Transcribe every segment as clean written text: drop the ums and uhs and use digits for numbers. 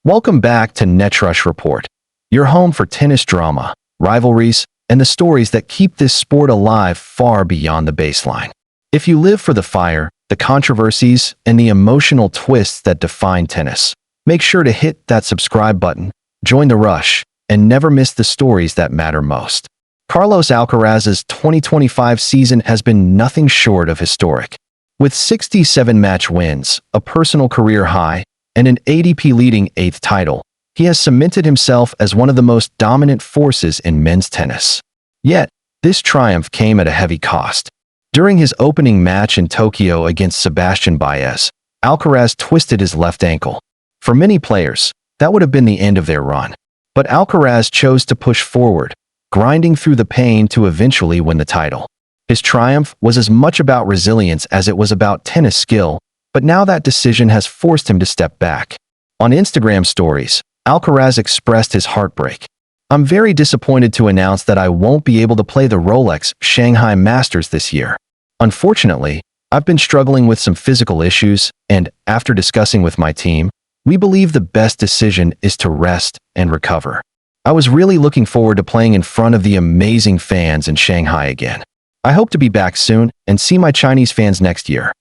Welcome back to Netrush Report, your home for tennis drama, rivalries, and the stories that keep this sport alive far beyond the baseline. If you live for the fire, the controversies, and the emotional twists that define tennis, make sure to hit that subscribe button, join the rush, and never miss the stories that matter most. Carlos Alcaraz's 2025 season has been nothing short of historic. With 67 match wins, a personal career high, and an ADP leading 8th title, he has cemented himself as one of the most dominant forces in men's tennis. Yet, this triumph came at a heavy cost. During his opening match in Tokyo against Sebastian Baez, Alcaraz twisted his left ankle. For many players, that would have been the end of their run. But Alcaraz chose to push forward, grinding through the pain to eventually win the title. His triumph was as much about resilience as it was about tennis skill, but now that decision has forced him to step back. On Instagram stories, Alcaraz expressed his heartbreak. "I'm very disappointed to announce that I won't be able to play the Rolex Shanghai Masters this year. Unfortunately, I've been struggling with some physical issues, and after discussing with my team, we believe the best decision is to rest and recover. I was really looking forward to playing in front of the amazing fans in Shanghai again. I hope to be back soon and see my Chinese fans next year."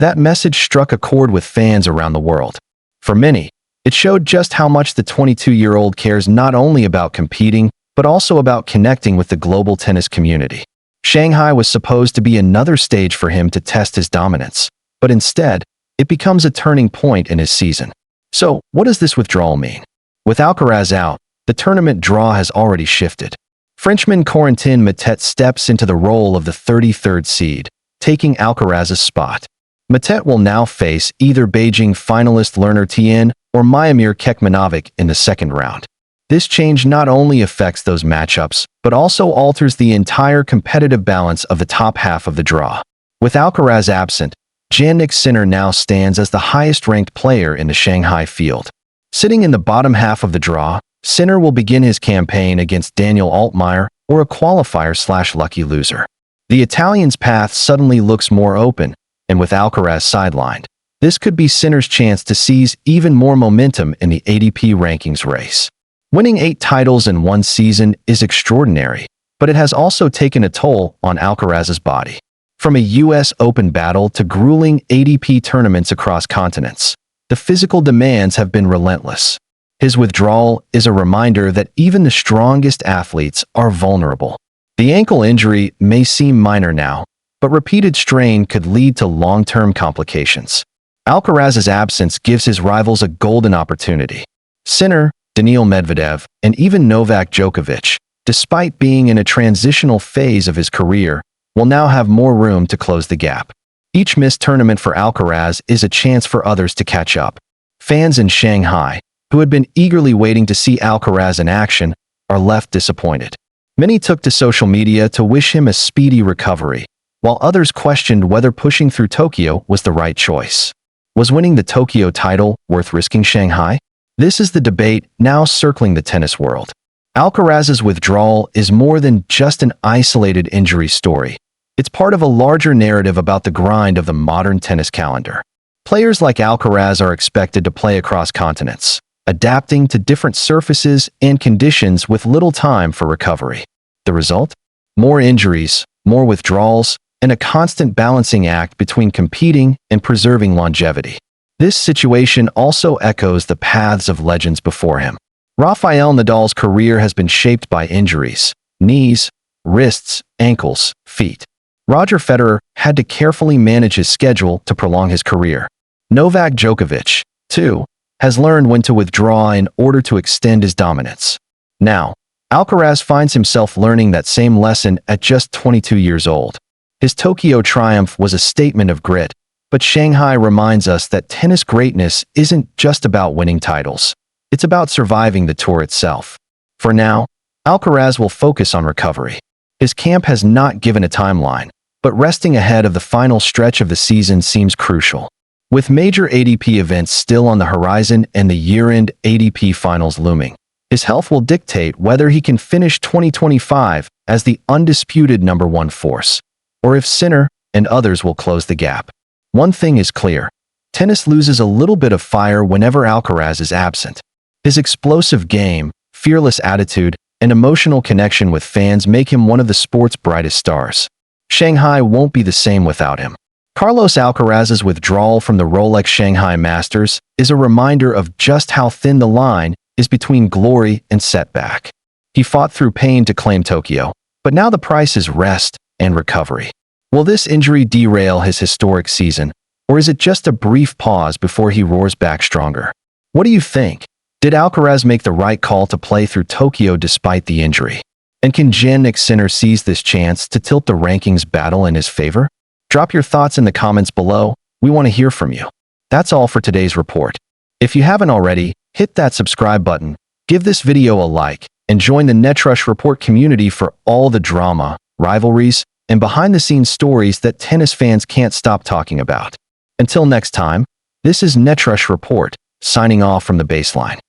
That message struck a chord with fans around the world. For many, it showed just how much the 22-year-old cares not only about competing, but also about connecting with the global tennis community. Shanghai was supposed to be another stage for him to test his dominance, but instead, it becomes a turning point in his season. So, what does this withdrawal mean? With Alcaraz out, the tournament draw has already shifted. Frenchman Corentin Moutet steps into the role of the 33rd seed, taking Alcaraz's spot. Moutet will now face either Beijing finalist Lerner Tien or Miomir Kekmanovic in the second round. This change not only affects those matchups, but also alters the entire competitive balance of the top half of the draw. With Alcaraz absent, Jannik Sinner now stands as the highest-ranked player in the Shanghai field. Sitting in the bottom half of the draw, Sinner will begin his campaign against Daniel Altmaier or a qualifier/lucky loser. The Italian's path suddenly looks more open, and with Alcaraz sidelined, this could be Sinner's chance to seize even more momentum in the ADP rankings race. Winning 8 titles in one season is extraordinary, but it has also taken a toll on Alcaraz's body. From a US Open battle to grueling ADP tournaments across continents, the physical demands have been relentless. His withdrawal is a reminder that even the strongest athletes are vulnerable. The ankle injury may seem minor now, but repeated strain could lead to long-term complications. Alcaraz's absence gives his rivals a golden opportunity. Sinner, Daniil Medvedev, and even Novak Djokovic, despite being in a transitional phase of his career, will now have more room to close the gap. Each missed tournament for Alcaraz is a chance for others to catch up. Fans in Shanghai, who had been eagerly waiting to see Alcaraz in action, are left disappointed. Many took to social media to wish him a speedy recovery, while others questioned whether pushing through Tokyo was the right choice. Was winning the Tokyo title worth risking Shanghai? This is the debate now circling the tennis world. Alcaraz's withdrawal is more than just an isolated injury story. It's part of a larger narrative about the grind of the modern tennis calendar. Players like Alcaraz are expected to play across continents, adapting to different surfaces and conditions with little time for recovery. The result? More injuries, more withdrawals, and a constant balancing act between competing and preserving longevity. This situation also echoes the paths of legends before him. Rafael Nadal's career has been shaped by injuries: knees, wrists, ankles, feet. Roger Federer had to carefully manage his schedule to prolong his career. Novak Djokovic, too, has learned when to withdraw in order to extend his dominance. Now, Alcaraz finds himself learning that same lesson at just 22 years old. His Tokyo triumph was a statement of grit, but Shanghai reminds us that tennis greatness isn't just about winning titles. It's about surviving the tour itself. For now, Alcaraz will focus on recovery. His camp has not given a timeline, but resting ahead of the final stretch of the season seems crucial. With major ADP events still on the horizon and the year-end ADP finals looming, his health will dictate whether he can finish 2025 as the undisputed #1 force, or if Sinner and others will close the gap. One thing is clear: tennis loses a little bit of fire whenever Alcaraz is absent. His explosive game, fearless attitude, and emotional connection with fans make him one of the sport's brightest stars. Shanghai won't be the same without him. Carlos Alcaraz's withdrawal from the Rolex Shanghai Masters is a reminder of just how thin the line is between glory and setback. He fought through pain to claim Tokyo, but now the price is rest and recovery. Will this injury derail his historic season, or is it just a brief pause before he roars back stronger? What do you think? Did Alcaraz make the right call to play through Tokyo despite the injury? And can Jannik Sinner seize this chance to tilt the rankings battle in his favor? Drop your thoughts in the comments below. We want to hear from you. That's all for today's report. If you haven't already, hit that subscribe button, give this video a like, and join the Netrush Report community for all the drama, rivalries, and behind-the-scenes stories that tennis fans can't stop talking about. Until next time, this is Netrush Report, signing off from the baseline.